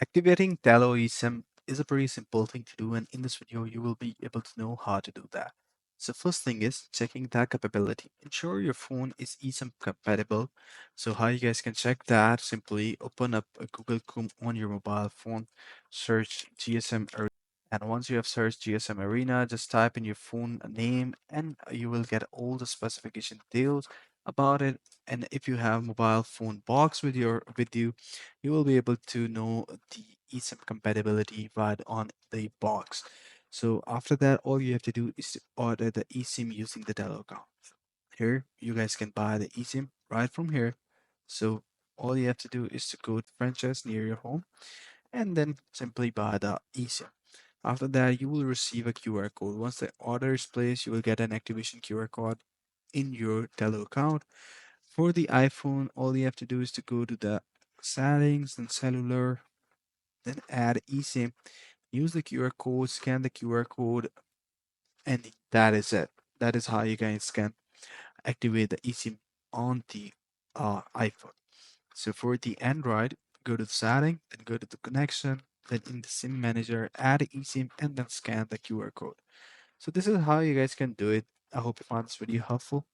Activating Tello ESIM is a pretty simple thing to do, and in this video, you will be able to know how to do that. So first thing is checking that capability. Ensure your phone is eSIM compatible. So how you guys can check that, simply open up a Google Chrome on your mobile phone, search GSM Arena. And once you have searched GSM Arena, just type in your phone name and you will get all the specification details about it. And if you have mobile phone box with you, you will be able to know the eSIM compatibility right on the box. So after that, all you have to do is to order the eSIM using the Tello account. Here, you guys can buy the eSIM right from here. So all you have to do is to go to franchise near your home and then simply buy the eSIM. After that, you will receive a QR code. Once the order is placed, you will get an activation QR code in your Tello account. For the iPhone, all you have to do is to go to the settings and cellular, then add eSIM, use the QR code, scan the QR code, and that is it. That is how you guys can activate the eSIM on the iPhone. So for the Android, go to the setting, then go to the connection, then in the SIM manager, add eSIM, and then scan the QR code. So this is how you guys can do it. I hope you found this video helpful.